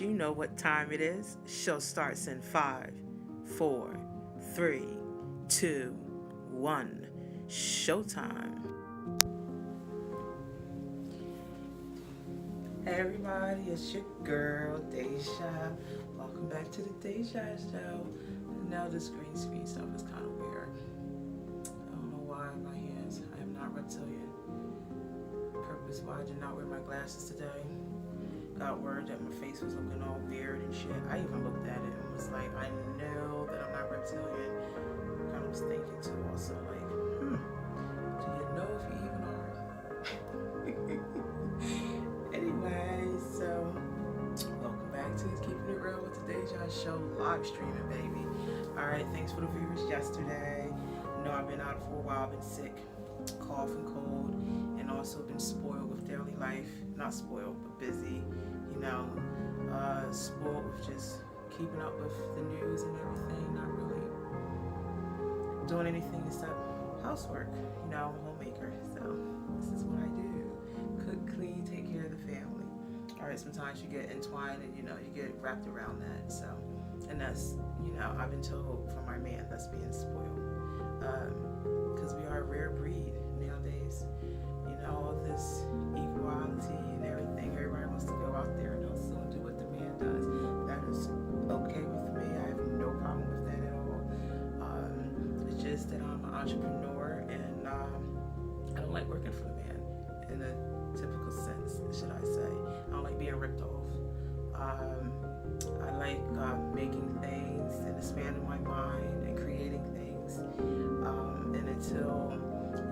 course, you know what time it is. Show starts in 5, 4, 3, 2, 1. Showtime. Hey everybody, it's your girl Deja. Welcome back to the Deja Show. Now this green screen stuff is kind of weird. I don't know why my hands. I am not reptilian. Purpose why I did not wear my glasses today. Got word that my face was looking all weird and shit. I even looked at it and was like, I know that I'm not reptilian. Kind of was thinking too also like, do you know if you even are? Anyway, so welcome back to Keeping It Real with the Deja Show live streaming, baby. Alright, thanks for the viewers yesterday. I know I've been out for a while, been sick, cough and cold, and also been spoiled with daily life. Not spoiled, but busy, you know, spoiled with just keeping up with the news and everything, not really doing anything except housework. You know, I'm a homemaker, so this is what I do. Cook, clean, take care of the family. Alright, sometimes you get entwined and, you know, you get wrapped around that, so, and that's, you know, I've been told from my man that's being spoiled, because we are a rare breed nowadays. You know, all this equality and everything, everybody wants to go out there and hustle and do what the man does. That is okay with me. I have no problem with that at all. It's just that I'm an entrepreneur and I don't like working for the man in a typical sense, should I say. I don't like being ripped off. I like making things and expanding my mind and creating things. And until,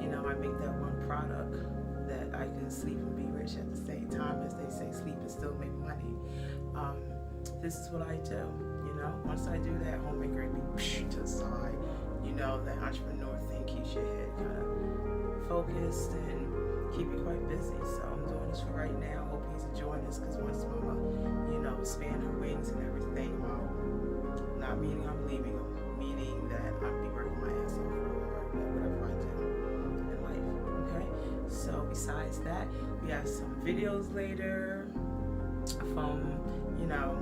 you know, I make that one product that I can sleep and be rich at the same time, as they say, sleep and still make money. This is what I do, you know. Once I do that, homemaker be to the side. You know, that entrepreneur thing keeps your head kind of focused and keep you quite busy. So I'm doing this for right now. Hope he's enjoying this, because once Mama, you know, expand her wings and everything, not meaning I'm leaving him, meaning that I'll be working my ass off for whatever I do in life. Okay. So besides that, we have some videos later from, you know,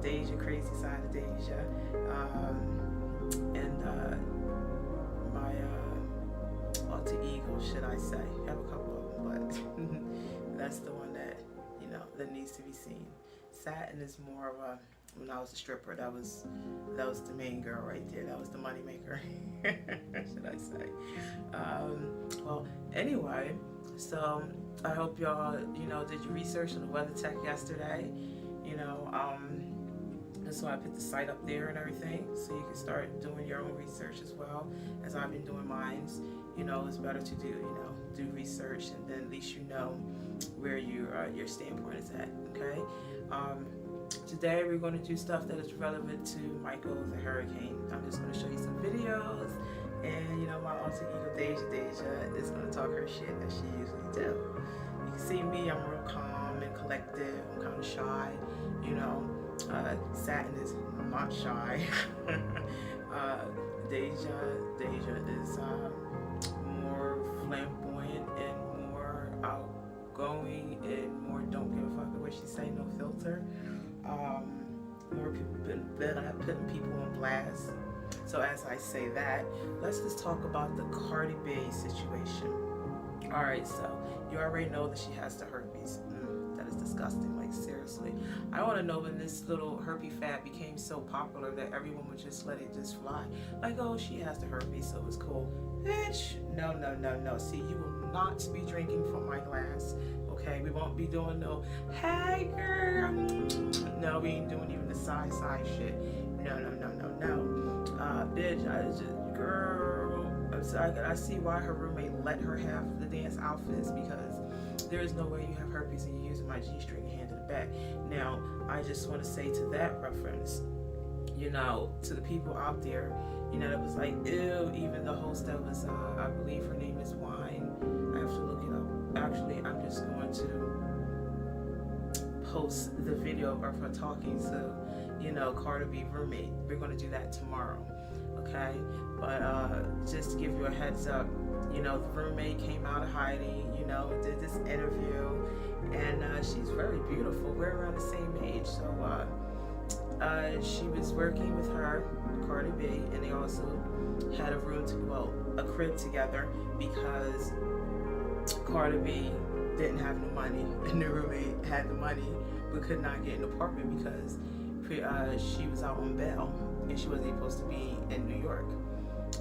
Deja, crazy side of Deja, and my alter ego, should I say. I have a couple of them, but that's the one that, you know, that needs to be seen. Satin is more of a, when I was a stripper, that was the main girl right there. That was the money maker, should I say. Well, anyway, so I hope y'all, you know, did your research on the weather tech yesterday. You know, and so I put the site up there and everything, so you can start doing your own research as well as I've been doing mine. You know, it's better to do, you know, do research, and then at least you know where your standpoint is at. Okay. Today we're going to do stuff that is relevant to Michael the hurricane. I'm just going to show you some videos, and you know, my alter ego Deja is going to talk her shit as she usually do. You can see me, I'm real calm and collective. I'm kind of shy, you know. Satin is not shy. Deja is more flamboyant and more outgoing and more don't give a fuck the way she say, no filter. More people putting people on blast. So as I say that, let's just talk about the CARDI B situation. Alright, so you already know that she has the herpes. That is disgusting, like seriously. I want to know when this little herpes fad became so popular that everyone would just let it just fly. Like, oh, she has the herpes, so it's cool. Bitch, no. See, you will not be drinking from my glass, okay? We won't be doing no, hey girl. No, we ain't doing even the side shit. No. Bitch, I just, girl. I see why her roommate let her have the dance outfits, because there is no way you have herpes and you're using my G-string hand in the back. Now, I just want to say to that reference, you know, to the people out there, you know, that was like, ew, even the host that was, I believe her name is Wine. I have to look it up. Actually, I'm just going to post the video of her talking to, you know, CARDI B roommate. We're going to do that tomorrow, okay? But just to give you a heads up, you know, the roommate came out of hiding, you know, did this interview, and she's very beautiful. We're around the same age, so she was working with her, Cardi B, and they also had a crib together because Cardi B didn't have no money, and the roommate had the money but could not get an apartment because she was out on bail and she wasn't supposed to be in New York.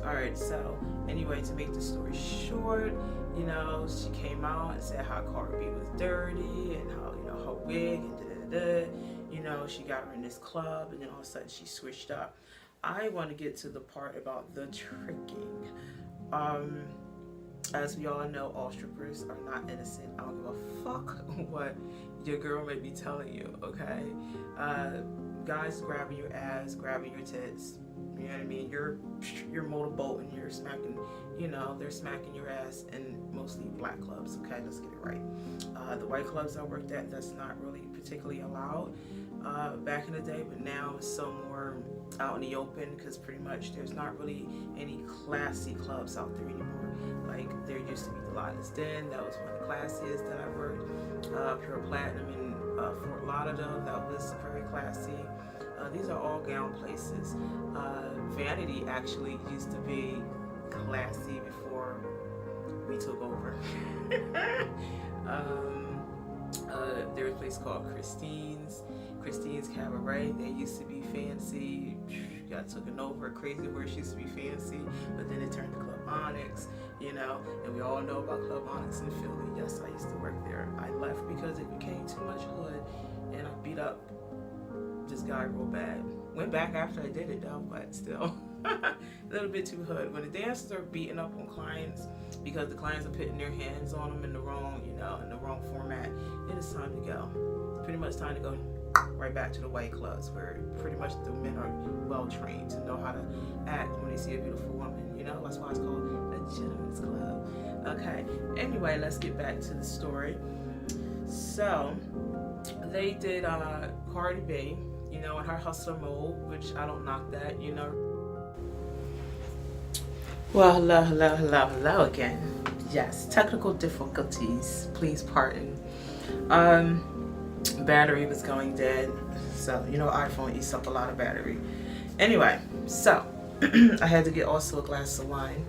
Alright, so anyway, to make the story short, you know, she came out and said how Cardi B was dirty and how, you know, her wig and da-da-da-da. You know, she got her in this club and then all of a sudden she switched up. I want to get to the part about the tricking. As we all know, all strippers are not innocent. I don't give a fuck what your girl may be telling you, okay? Guys grabbing your ass, grabbing your tits, you know what I mean? You're motorboating, you're smacking, you know, they're smacking your ass in mostly black clubs, okay? Let's get it right. The white clubs I worked at, that's not really particularly allowed back in the day, but now it's so more out in the open because pretty much there's not really any classy clubs out there anymore. Like there used to be the Lioness Den, that was one of the classiest that I worked. Pure Platinum in Fort Lauderdale, that was very classy. These are all gown places. Vanity actually used to be classy before we took over. There was a place called Christine's Cabaret. They used to be fancy. Got taken over. Crazy Horse used to be fancy, but then it turned to Club Onyx, you know, and we all know about Club Onyx in Philly. Yes, I used to work there. I left because it became too much hood, and I beat up this guy real bad. Went back after I did it though, but still a little bit too hood. When the dancers are beating up on clients because the clients are putting their hands on them in the wrong, you know, in the wrong format, it is time to go. Pretty much time to go right back to the white clubs where pretty much the men are well trained to know how to act when they see a beautiful woman, you know. That's why it's called a gentleman's club. Okay, anyway, let's get back to the story. So they did Cardi B, you know, in her hustler mode, which I don't knock that, you know. Well, hello again. Yes, technical difficulties, please pardon. Battery was going dead, so you know iPhone eats up a lot of battery. Anyway, so I had to get also a glass of wine.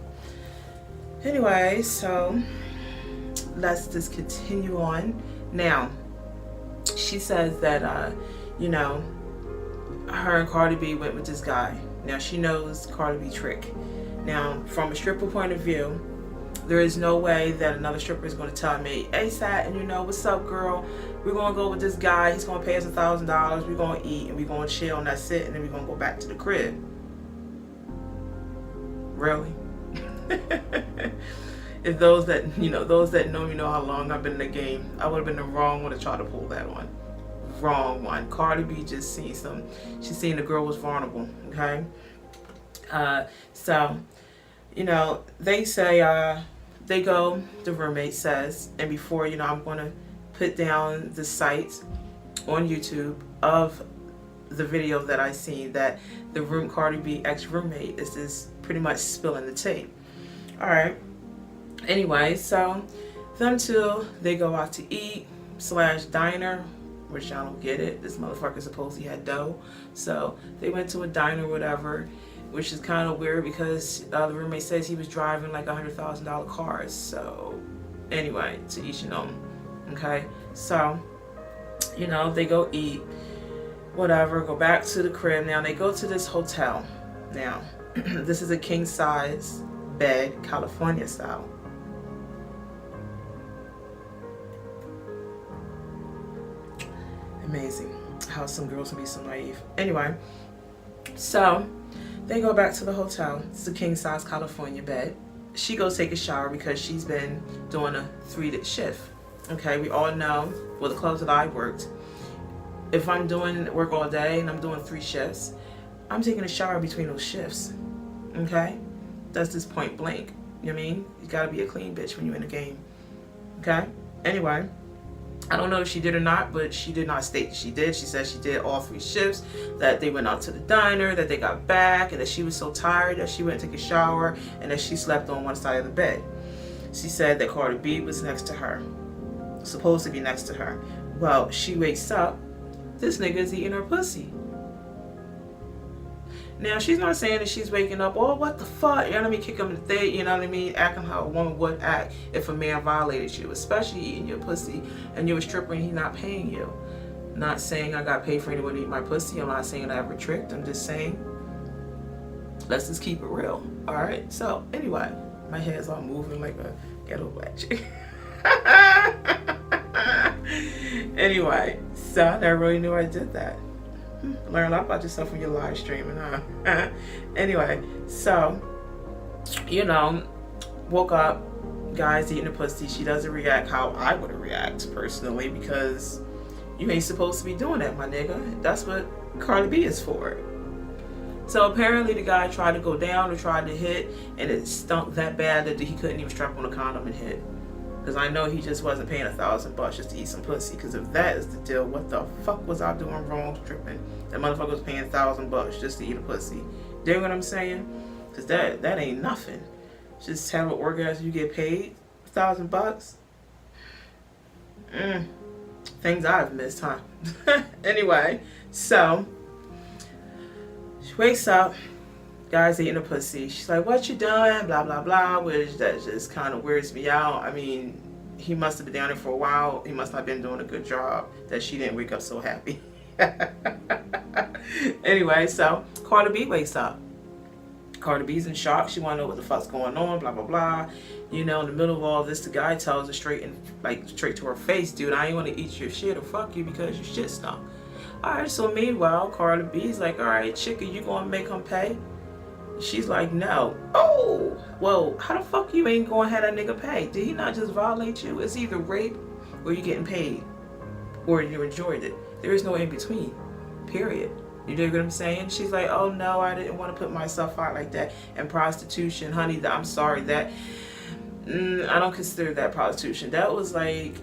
Anyway, so let's just continue on. Now, she says that you know, her and Cardi B went with this guy. Now she knows Cardi B trick. Now, from a stripper point of view, there is no way that another stripper is going to tell me, hey, Sat, and you know, what's up, girl? We're going to go with this guy. He's going to pay us $1,000. We're going to eat, and we're going to chill, and that's it. And then we're going to go back to the crib. Really? If those that know me know how long I've been in the game, I would have been the wrong one to try to pull that one. Wrong one. Cardi B just seen she's seen the girl was vulnerable, okay? So, you know, they say, the roommate says, and before, you know, I'm going to put down the site on YouTube of the video that I seen that the Cardi B ex-roommate is pretty much spilling the tea. All right. Anyway, so them two, they go out to eat / diner, which I don't get it. This motherfucker supposedly had dough. So they went to a diner or whatever, which is kind of weird because the roommate says he was driving like $100,000 cars. So anyway, to each and own. Okay, so you know, they go eat, whatever, go back to the crib. Now they go to this hotel. Now this is a king size bed, California style. Amazing how some girls can be so naive. Anyway, so they go back to the hotel. It's a king size California bed. She goes take a shower because she's been doing a 3-day shift. Okay, we all know, well, the clubs that I worked, if I'm doing work all day and I'm doing 3 shifts, I'm taking a shower between those shifts. Okay, that's just point blank. You know what I mean? You gotta be a clean bitch when you're in the game. Okay, anyway, I don't know if she did or not, but she did not state that she did. She said she did all 3 shifts, that they went out to the diner, that they got back, and that she was so tired that she went to take a shower, and that she slept on one side of the bed. She said that Cardi B was next to her. supposed to be next to her. Well, she wakes up, this nigga is eating her pussy. Now, she's not saying that she's waking up, oh, what the fuck, you know what I mean, kick him in the face, you know what I mean, acting how a woman would act if a man violated you, especially eating your pussy, and you're a stripper and he's not paying you. Not saying I got paid for anyone to eat my pussy, I'm not saying I ever tricked, I'm just saying, let's just keep it real, alright? So, anyway, my head's all moving like a ghetto black chick. Anyway, so I never really knew I did that. Learn a lot about yourself when you're live streaming, huh? Anyway, so, you know, woke up, guy's eating a pussy. She doesn't react how I would react personally, because you ain't supposed to be doing that, my nigga. That's what CARDI B is for. So apparently the guy tried to go down or tried to hit, and it stunk that bad that he couldn't even strap on a condom and hit. Because I know he just wasn't paying $1,000 just to eat some pussy. Because if that is the deal, what the fuck was I doing wrong tripping? That motherfucker was paying $1,000 just to eat a pussy. You know what I'm saying? Because that ain't nothing. Just have an orgasm, you get paid $1,000. Things I've missed, huh? Anyway, so she wakes up. Guy's eating a pussy. She's like, what you doing? Blah, blah, blah. Which that just kind of weirds me out. I mean, he must have been down there for a while. He must not have been doing a good job that she didn't wake up so happy. Anyway, so CARDI B wakes up. CARDI B's in shock. She want to know what the fuck's going on. Blah, blah, blah. You know, in the middle of all this, the guy tells her straight to her face, dude, I ain't want to eat your shit or fuck you because your shit stunk. Alright, so meanwhile, CARDI B's like, alright, chick, are you going to make him pay? She's like, no. Oh, well, how the fuck you ain't gonna have that nigga pay? Did he not just violate you? It's either rape or you getting paid or you enjoyed it. There is no in between, period. You dig what I'm saying? She's like, oh no, I didn't want to put myself out like that. And prostitution, honey, I'm sorry, that I don't consider that prostitution. That was like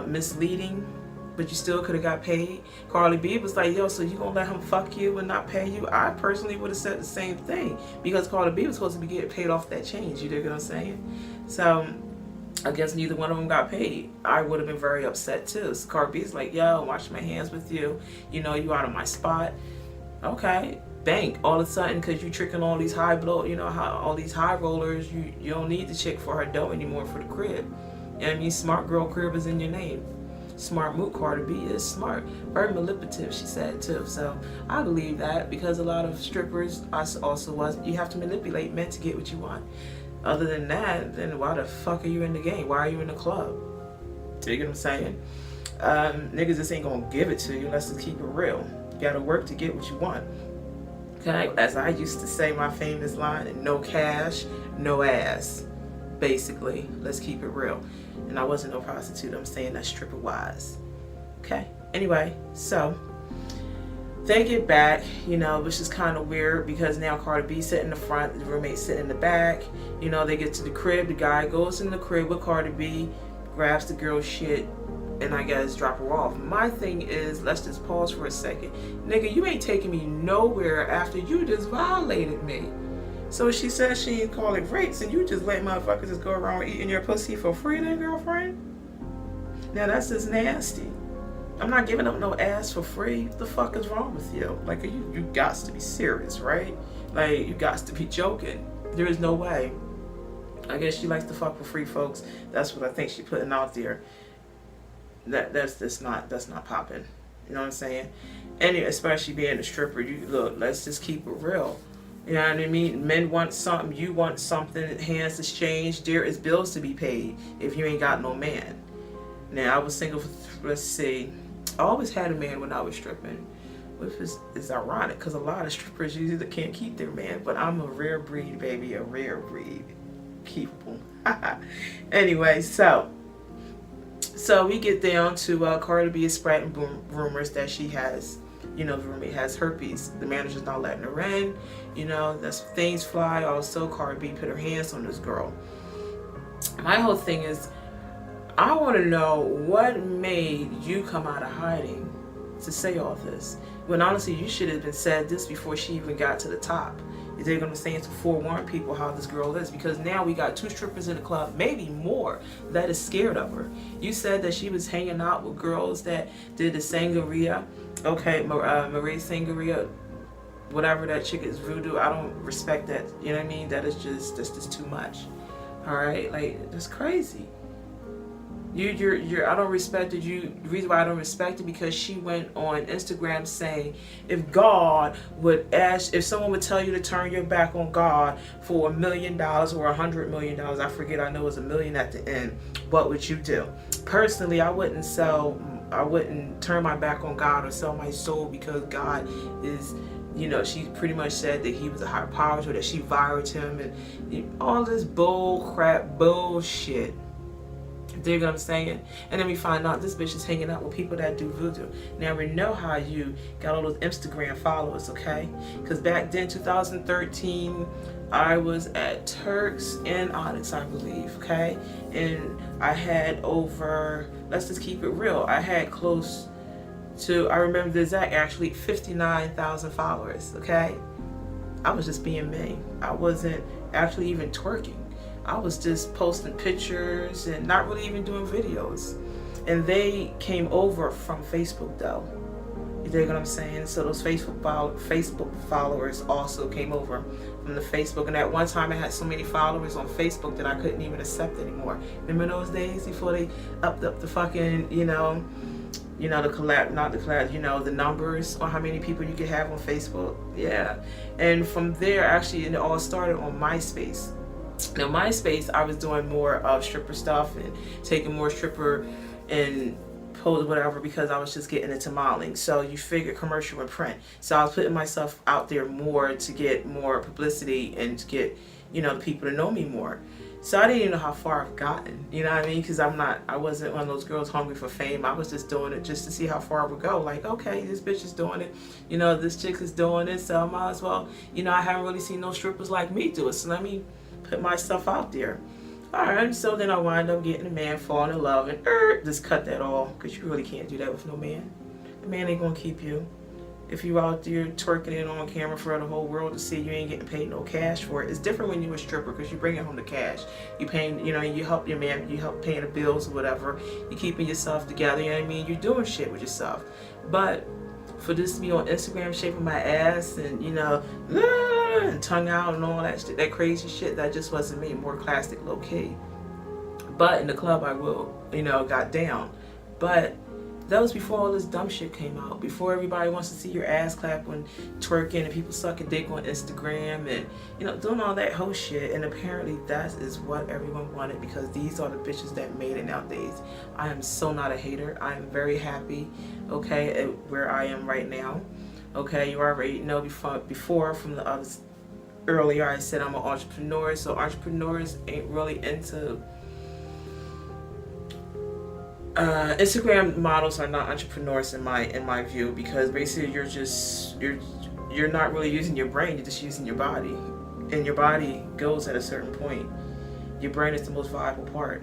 misleading, but you still could have got paid. CARDI B was like, yo, so you gonna let him fuck you and not pay you? I personally would have said the same thing, because CARDI B was supposed to be getting paid off that change. You dig what I'm saying? So I guess neither one of them got paid. I would have been very upset too. So CARDI B's like, yo, I'm washing my hands with you. You know, you out of my spot. Okay, bank. All of a sudden, because you tricking all these all these high rollers, you don't need the chick for her dough anymore for the crib. You know what I mean? Smart girl crib is in your name. Smart move. CARDI B is smart. Very manipulative, she said too. So I believe that, because a lot of strippers you have to manipulate men to get what you want. Other than that, then why the fuck are you in the game? Why are you in the club? You get what I'm saying? Niggas just ain't gonna give it to you. Let's just keep it real. You gotta work to get what you want. Okay, as I used to say, my famous line, no cash, no ass. Basically, let's keep it real. And I wasn't no prostitute, I'm saying that stripper wise. Okay, anyway, so they get back, you know, which is kind of weird, because now CARDI B sitting in the front, the roommate sitting in the back. You know, they get to the crib, the guy goes in the crib with CARDI B, grabs the girl's shit, and I guess drop her off. My thing is, let's just pause for a second. Nigga, you ain't taking me nowhere after you just violated me. So she says she ain't call it rapes, and you just let motherfuckers just go around eating your pussy for free then, girlfriend? Now that's just nasty. I'm not giving up no ass for free. What the fuck is wrong with you? Like, you got to be serious, right? Like, you got to be joking. There is no way. I guess she likes to fuck for free, folks. That's what I think she's putting out there. That's not popping. You know what I'm saying? And especially being a stripper, you look, let's just keep it real. You know what I mean? Men want something, you want something, hands exchange. There is bills to be paid if you ain't got no man. Now, I was single for, let's see, I always had a man when I was stripping. Which is ironic, because a lot of strippers usually can't keep their man, but I'm a rare breed, baby, a rare breed. Keepable. Anyway, so we get down to CARDI B is spreading rumors that she has, you know, the roommate has herpes. The manager's not letting her in. You know, that's things fly. Also, CARDI B put her hands on this girl. My whole thing is, I want to know what made you come out of hiding to say all this. When honestly, you should have been said this before she even got to the top. They're going to say to forewarn people how this girl is, because now we got 2 strippers in the club, maybe more, that is scared of her. You said that she was hanging out with girls that did the sangria. Okay, Marie Sangria, whatever that chick is, voodoo. I don't respect that. You know what I mean? That's just too much. All right, like, that's crazy. I don't respect it. The reason why I don't respect it, because she went on Instagram saying, if someone would tell you to turn your back on God for $1 million or $100 million, I forget, I know it's $1 million at the end, what would you do? Personally, I wouldn't turn my back on God or sell my soul, because God is, she pretty much said that he was a higher power, so that she fired him, and all this bullshit. Do you know what I'm saying? And then we find out this bitch is hanging out with people that do voodoo. Now we know how you got all those Instagram followers, okay? Because back then, 2013, I was at Turks and Onyx, I believe, okay? And I had over, let's just keep it real, I had close to, I remember the exact, actually 59,000 followers, okay? I was just being me. I wasn't actually even twerking. I was just posting pictures and not really even doing videos. And they came over from Facebook though. You dig what I'm saying? So those Facebook followers also came over from the Facebook. And at one time I had so many followers on Facebook that I couldn't even accept anymore. Remember those days before they upped up the fucking, the the numbers on how many people you could have on Facebook? Yeah. And from there, actually, it all started on MySpace. Now, MySpace, I was doing more of stripper stuff and taking more stripper and pose whatever, because I was just getting into modeling. So you figure commercial and print. So I was putting myself out there more to get more publicity and to get, the people to know me more. So I didn't even know how far I've gotten, you know what I mean? Because I wasn't one of those girls hungry for fame. I was just doing it just to see how far I would go. Like, okay, this bitch is doing it. This chick is doing it, so I might as well, I haven't really seen no strippers like me do it. So let me put myself out there. All right, so then I wind up getting a man, falling in love, and just cut that off, because you really can't do that with no man. The man ain't gonna keep you. If you out there twerking it on camera for the whole world to see, you ain't getting paid no cash for it. It's different when you're a stripper, because you bring it home the cash. You paying, you help your man, you help paying the bills or whatever. You keeping yourself together, you know what I mean? You're doing shit with yourself. But for this to be on Instagram shaping my ass and, and tongue out and all that shit, that crazy shit, that just wasn't me. More classic, low key. But in the club I will, got down. But that was before all this dumb shit came out. Before everybody wants to see your ass clap when twerking and people sucking dick on Instagram and, doing all that whole shit. And apparently that is what everyone wanted, because these are the bitches that made it nowadays. I am so not a hater. I am very happy, okay, at where I am right now. Okay, you already know before from the others earlier, I said I'm an entrepreneur. So entrepreneurs ain't really into Instagram models are not entrepreneurs in my view, because basically you're not really using your brain, you're just using your body, and your body goes at a certain point. Your brain is the most valuable part,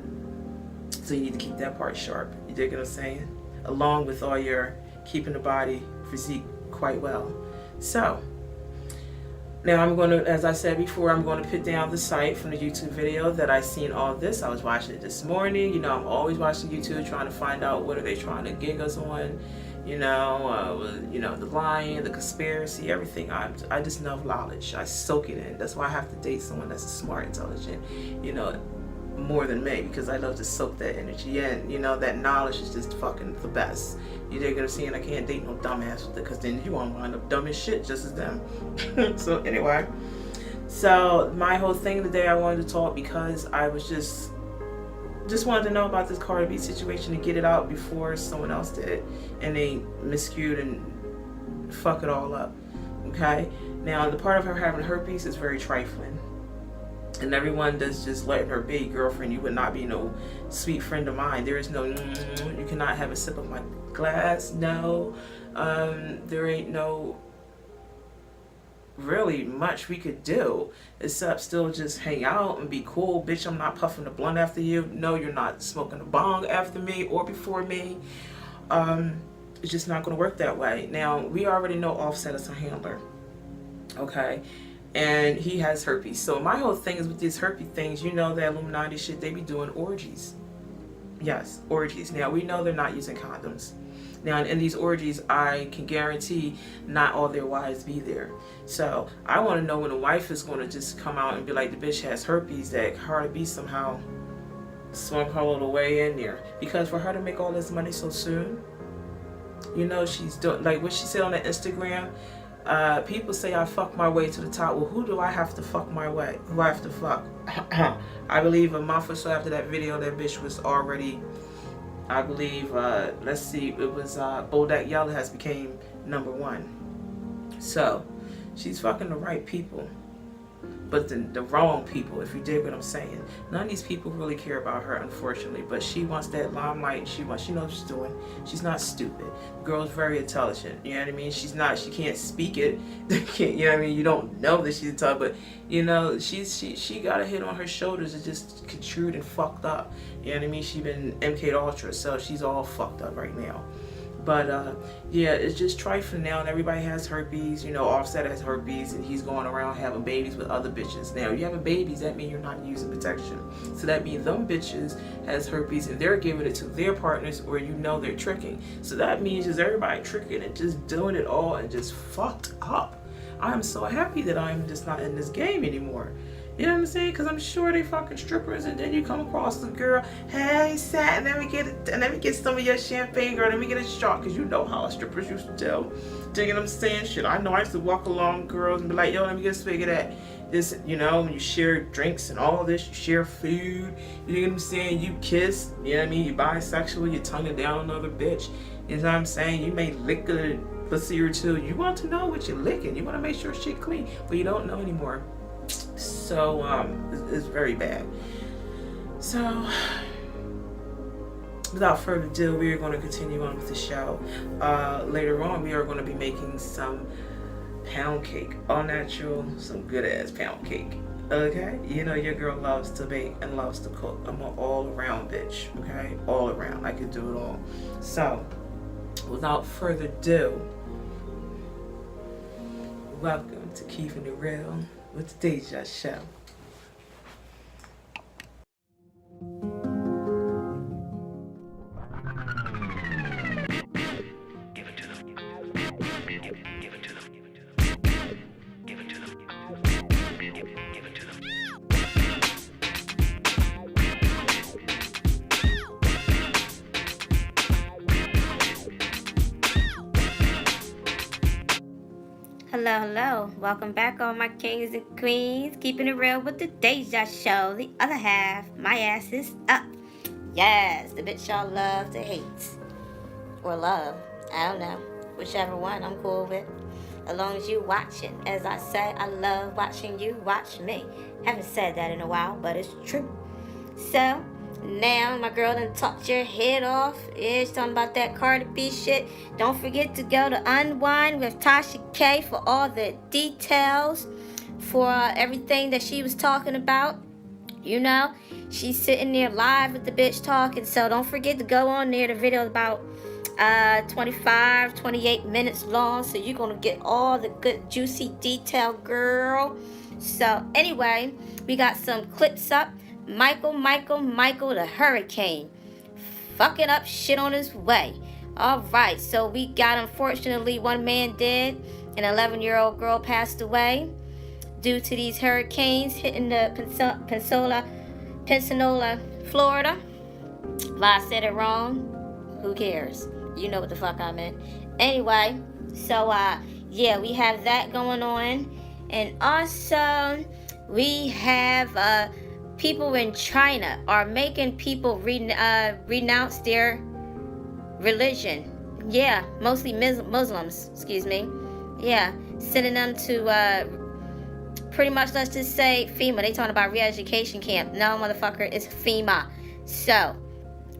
so you need to keep that part sharp. You dig what I'm saying? Along with all your keeping the body physique quite well. So now I'm going to, as I said before, I'm going to put down the site from the YouTube video that I seen all this. I was watching it this morning. I'm always watching YouTube, trying to find out what are they trying to gig us on. The lying, the conspiracy, everything. I just love knowledge. I soak it in. That's why I have to date someone that's smart, intelligent, more than me, because I love to soak that energy in. That knowledge is just fucking the best. You dig what I'm saying? I can't date no dumbass with it, because then you want to wind up dumb as shit just as them. So anyway, so my whole thing today, I wanted to talk because I was just wanted to know about this Cardi B situation and get it out before someone else did, and they miscued and fuck it all up. Okay, now the part of her having herpes is very trifling. And everyone that's just letting her be, girlfriend, you would not be no sweet friend of mine. There is no, you cannot have a sip of my glass, no. There ain't no really much we could do except still just hang out and be cool. Bitch, I'm not puffing the blunt after you. No, you're not smoking a bong after me or before me. It's just not going to work that way. Now, we already know Offset is a handler. Okay? and he has herpes. So my whole thing is with these herpes things, you know, that Illuminati shit, they be doing orgies. Yes, orgies. Now we know they're not using condoms. Now in these orgies, I can guarantee not all their wives be there. So I want to know when a wife is going to just come out and be like, the bitch has herpes, that CARDI B somehow swung her little way in there. Because for her to make all this money so soon, you know, she's doing, like what she said on the Instagram, people say I fuck my way to the top. Well, who do I have to fuck my way? Who I have to fuck? I believe a month or so after that video, that bitch was already, I believe, let's see, it was Bodak Yellow has became #1. So she's fucking the right people, but the wrong people, if you dig what I'm saying. None of these people really care about her, unfortunately, but she wants that limelight. She knows what she's doing. She's not stupid. The girl's very intelligent, you know what I mean? She can't speak it, you know what I mean? You don't know that she's intelligent, but you know, she got a hit on her shoulders that just contruded and fucked up, you know what I mean? She been MK Ultra, so she's all fucked up right now. But yeah, it's just trifling now, and everybody has herpes. You know, Offset has herpes, and he's going around having babies with other bitches. Now, you having babies, that means you're not using protection. So that means them bitches has herpes, and they're giving it to their partners, or you know they're tricking. So that means just everybody tricking and just doing it all and just fucked up. I'm so happy that I'm just not in this game anymore. You know what I'm saying? Because I'm sure they fucking strippers, and then you come across the girl, hey, Sat, let me get some of your champagne, girl, let me get a shot, because you know how strippers used to tell. Do you know what I'm saying? Shit, I know I used to walk along girls and be like, yo, let me get a swig of that. This, you know, when you share drinks and all this, you share food, you know what I'm saying? You kiss, you know what I mean? You bisexual, you tongue it down another bitch. You know what I'm saying? You may lick a pussy or two. You want to know what you're licking. You want to make sure shit clean, but you don't know anymore. So it's very bad. So without further ado, we are going to continue on with the show. Later on, we are going to be making some pound cake, all natural, some good ass pound cake. Okay, you know your girl loves to bake and loves to cook. I'm an all around bitch. Okay, all around. I can do it all. So without further ado, welcome to Keeping It Real with the Deja Show. Hello. Welcome back, all my kings and queens. Keeping it real with the Deja Show. The other half, my ass is up. Yes, the bitch y'all love to hate. Or love. I don't know. Whichever one I'm cool with. As long as you watching. As I say, I love watching you watch me. Haven't said that in a while, but it's true. So, now my girl done talked your head off. Yeah, she's talking about that Cardi B shit. Don't forget to go to Unwind with Tasha K for all the details for everything that she was talking about. You know, she's sitting there live with the bitch talking. So don't forget to go on there. The video is about 25, 28 minutes long. So you're going to get all the good juicy detail, girl. So anyway, we got some clips up. Michael the hurricane fucking up shit on his way. Alright, so we got, unfortunately, one man dead. An 11-year-old girl passed away due to these hurricanes hitting the Pensacola, Florida. If I said it wrong, who cares? You know what the fuck I meant. Anyway, so yeah, we have that going on. And also we have people in China are making people renounce their religion. Yeah, mostly Muslims, excuse me. Yeah, sending them to pretty much, let's just say FEMA. They talking about re-education camp. No, motherfucker, it's FEMA. So,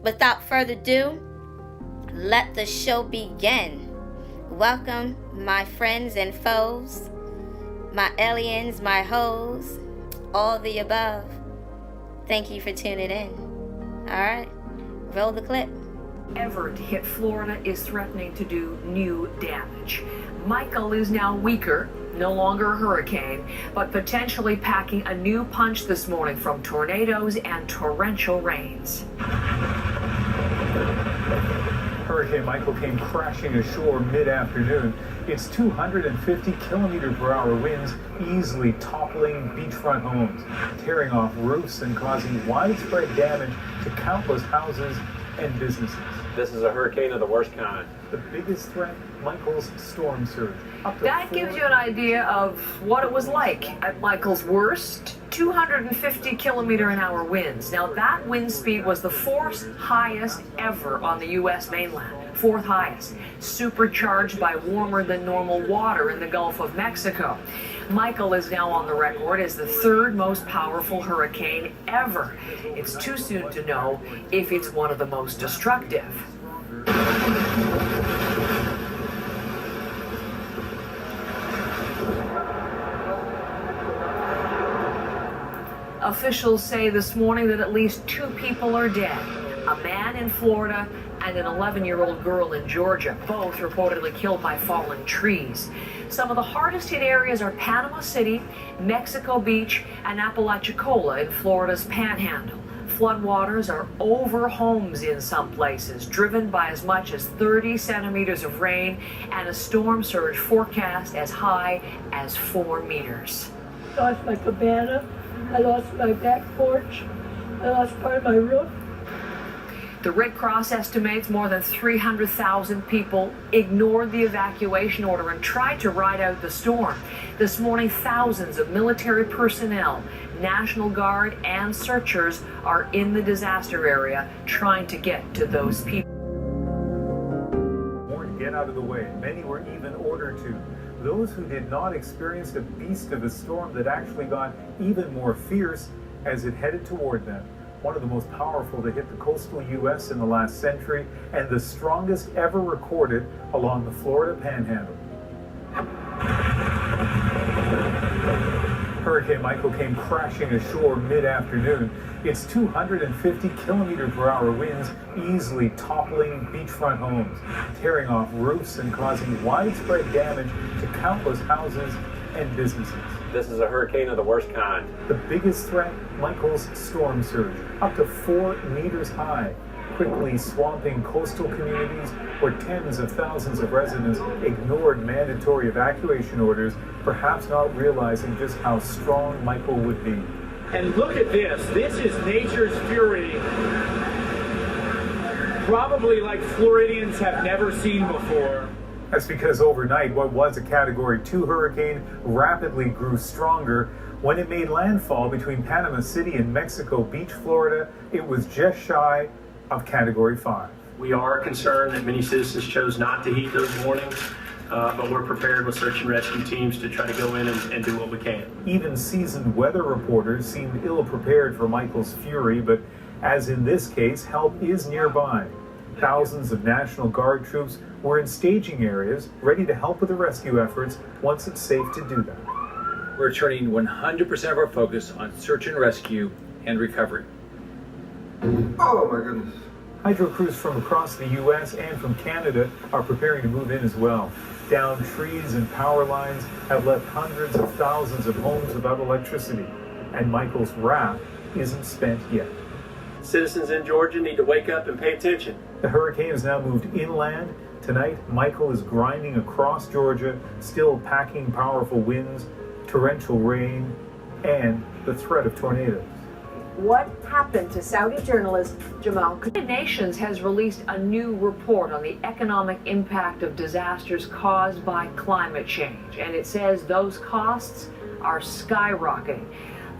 without further ado, let the show begin. Welcome, my friends and foes, my aliens, my hoes, all the above. Thank you for tuning in. Alright, roll the clip. Ever to hit Florida is threatening to do new damage. Michael is now weaker. no longer a hurricane, but potentially packing a new punch this morning from tornadoes and torrential rains. Hurricane Michael came crashing ashore mid-afternoon. Its 250-kilometer-per-hour winds easily toppling beachfront homes, tearing off roofs and causing widespread damage to countless houses and businesses. This is a hurricane of the worst kind. The biggest threat, Michael's storm surge. That gives you an idea of what it was like at Michael's worst. 250-kilometer-an-hour winds. Now that wind speed was the fourth highest ever on the U.S. mainland. Fourth highest. Supercharged by warmer than normal water in the Gulf of Mexico. Michael is now on the record as the third most powerful hurricane ever. It's too soon to know if it's one of the most destructive. Officials say this morning that at least 2 people are dead. A man in Florida and an 11-year-old girl in Georgia, both reportedly killed by fallen trees. Some of the hardest hit areas are Panama City, Mexico Beach, and Apalachicola in Florida's Panhandle. Floodwaters are over homes in some places, driven by as much as 30 centimeters of rain and a storm surge forecast as high as 4 meters. I lost my cabana, I lost my back porch, I lost part of my roof. The Red Cross estimates more than 300,000 people ignored the evacuation order and tried to ride out the storm. This morning, thousands of military personnel, National Guard, and searchers are in the disaster area trying to get to those people. Warned, get out of the way. Many were even ordered to. Those who did not experience a beast of a storm that actually got even more fierce as it headed toward them. One of the most powerful to hit the coastal U.S. in the last century, and the strongest ever recorded along the Florida Panhandle. Hurricane Michael came crashing ashore mid-afternoon. Its 250-kilometer-per-hour winds easily toppling beachfront homes, tearing off roofs and causing widespread damage to countless houses and businesses. This is a hurricane of the worst kind. The biggest threat, Michael's storm surge, up to 4 meters high, quickly swamping coastal communities where tens of thousands of residents ignored mandatory evacuation orders, perhaps not realizing just how strong Michael would be. And look at this. This is nature's fury. Probably like Floridians have never seen before. That's because overnight, what was a Category 2 hurricane rapidly grew stronger. When it made landfall between Panama City and Mexico Beach, Florida, it was just shy of Category 5. We are concerned that many citizens chose not to heed those warnings, but we're prepared with search and rescue teams to try to go in and do what we can. Even seasoned weather reporters seemed ill-prepared for Michael's fury, but as in this case, help is nearby. Thousands of National Guard troops were in staging areas ready to help with the rescue efforts once it's safe to do that. We're turning 100% of our focus on search and rescue and recovery. Oh my goodness. Hydro crews from across the U.S. and from Canada are preparing to move in as well. Downed trees and power lines have left hundreds of thousands of homes without electricity, and Michael's wrath isn't spent yet. Citizens in Georgia need to wake up and pay attention. The hurricane has now moved inland. Tonight, Michael is grinding across Georgia, still packing powerful winds, torrential rain, and the threat of tornadoes. What happened to Saudi journalist Jamal Khashoggi? The United Nations has released a new report on the economic impact of disasters caused by climate change, and it says those costs are skyrocketing.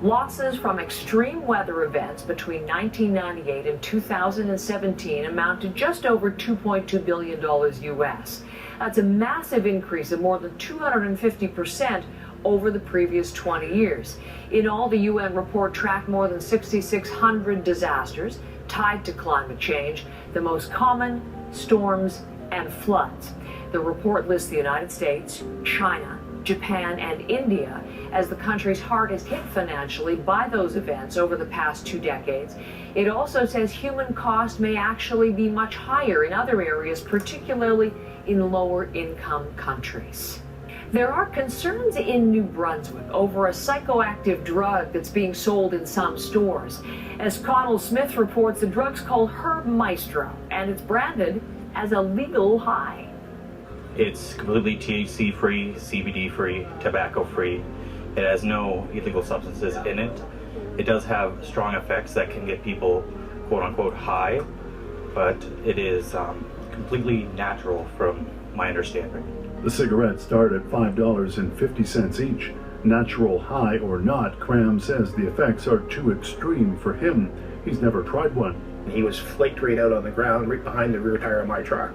Losses from extreme weather events between 1998 and 2017 amount to just over $2.2 billion U.S. That's a massive increase of more than 250% over the previous 20 years. In all, the UN report tracked more than 6,600 disasters tied to climate change, the most common, storms and floods. The report lists the United States, China, Japan, and India as the countries hardest hit financially by those events over the past 2 decades. It also says human cost may actually be much higher in other areas, particularly in lower income countries. There are concerns in New Brunswick over a psychoactive drug that's being sold in some stores. As Connell Smith reports, the drug's called Herb Maestro, and it's branded as a legal high. It's completely THC-free, CBD-free, tobacco-free. It has no illegal substances in it. It does have strong effects that can get people, quote-unquote, high, but it is completely natural from my understanding. The cigarettes start at $5.50 each. Natural high or not, Cram says the effects are too extreme for him. He's never tried one. He was flaked right out on the ground, right behind the rear tire of my truck.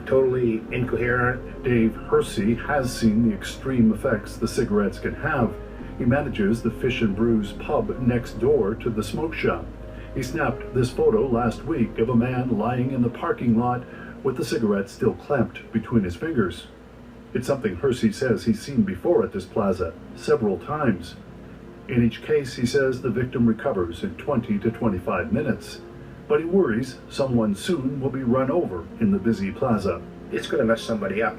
Totally incoherent. Dave Hersey has seen the extreme effects the cigarettes can have. He manages the Fish and Brews pub next door to the smoke shop. He snapped this photo last week of a man lying in the parking lot with the cigarette still clamped between his fingers. It's something Hersey says he's seen before at this plaza, several times. In each case, he says the victim recovers in 20 to 25 minutes. But he worries someone soon will be run over in the busy plaza. It's going to mess somebody up.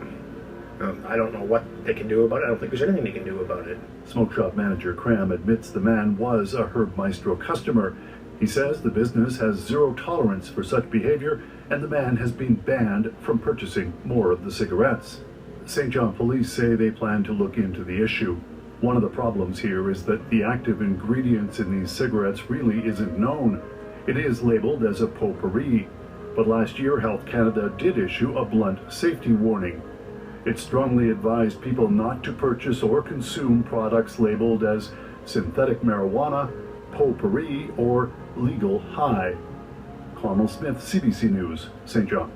I don't know what they can do about it. I don't think there's anything they can do about it. Smoke shop manager Cram admits the man was a Herb Maestro customer. He says the business has zero tolerance for such behavior, and the man has been banned from purchasing more of the cigarettes. St. John police say they plan to look into the issue. One of the problems here is that the active ingredients in these cigarettes really isn't known. It is labeled as a potpourri, but last year Health Canada did issue a blunt safety warning. It strongly advised people not to purchase or consume products labeled as synthetic marijuana, potpourri, or legal high. Connell Smith, CBC News, St. John.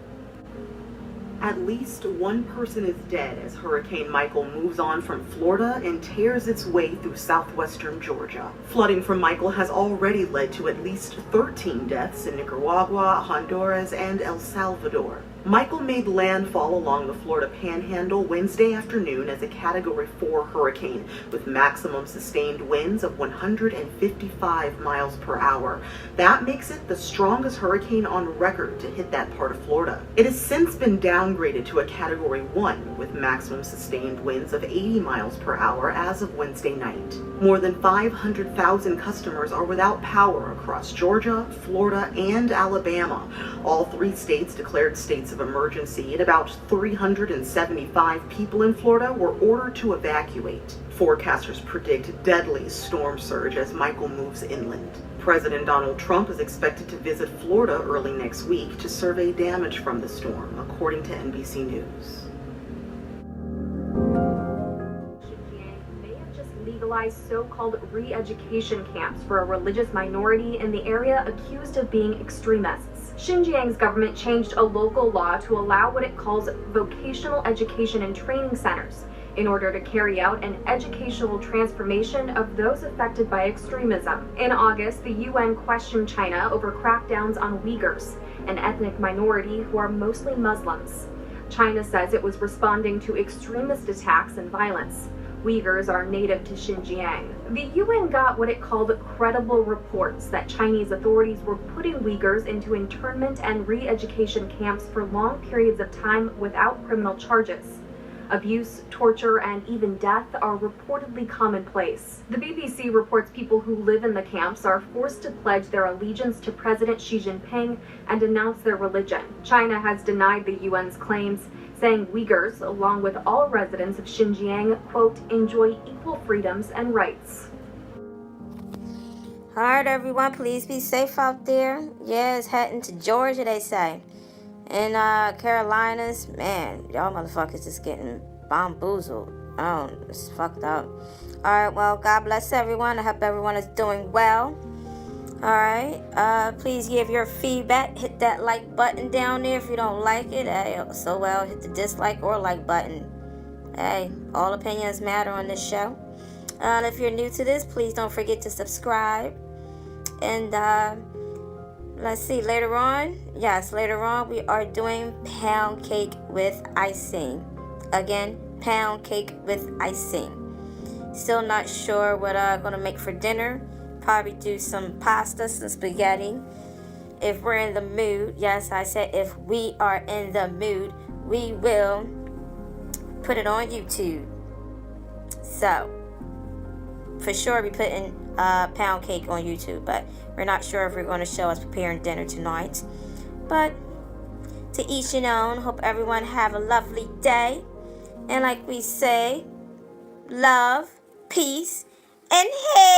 At least one person is dead as Hurricane Michael moves on from Florida and tears its way through southwestern Georgia. Flooding from Michael has already led to at least 13 deaths in Nicaragua, Honduras, and El Salvador. Michael made landfall along the Florida Panhandle Wednesday afternoon as a Category 4 hurricane with maximum sustained winds of 155 miles per hour. That makes it the strongest hurricane on record to hit that part of Florida. It has since been downgraded to a Category 1 with maximum sustained winds of 80 miles per hour as of Wednesday night. More than 500,000 customers are without power across Georgia, Florida, and Alabama. All three states declared states of emergency, and about 375 people in Florida were ordered to evacuate. Forecasters predict deadly storm surge as Michael moves inland. President Donald Trump is expected to visit Florida early next week to survey damage from the storm, according to NBC News. Legalized so-called re-education camps for a religious minority in the area accused of being extremists. Xinjiang's government changed a local law to allow what it calls vocational education and training centers in order to carry out an educational transformation of those affected by extremism. In August, the UN questioned China over crackdowns on Uyghurs, an ethnic minority who are mostly Muslims. China says it was responding to extremist attacks and violence. Uyghurs are native to Xinjiang. The UN got what it called credible reports that Chinese authorities were putting Uyghurs into internment and re-education camps for long periods of time without criminal charges. Abuse, torture, and even death are reportedly commonplace. The BBC reports people who live in the camps are forced to pledge their allegiance to President Xi Jinping and announce their religion. China has denied the UN's claims, saying Uyghurs, along with all residents of Xinjiang, quote, enjoy equal freedoms and rights. All right, everyone, please be safe out there. Yeah, it's heading to Georgia, they say. In Carolinas, man, y'all motherfuckers is getting bamboozled. Oh, it's fucked up. All right, well, God bless everyone. I hope everyone is doing well. All right, please give your feedback. Hit that like button down there if you don't like it. Hey, so well, hit the dislike or like button. Hey, all opinions matter on this show. If you're new to this, please don't forget to subscribe. And let's see, later on we are doing pound cake with icing. Again, pound cake with icing. Still not sure what I'm gonna make for dinner. Probably do some pasta, some spaghetti. If we're in the mood, yes, I said if we are in the mood, we will put it on YouTube. So, for sure we're putting pound cake on YouTube, but we're not sure if we're going to show us preparing dinner tonight. But to each your own. Hope everyone have a lovely day. And like we say, love, peace, and hair.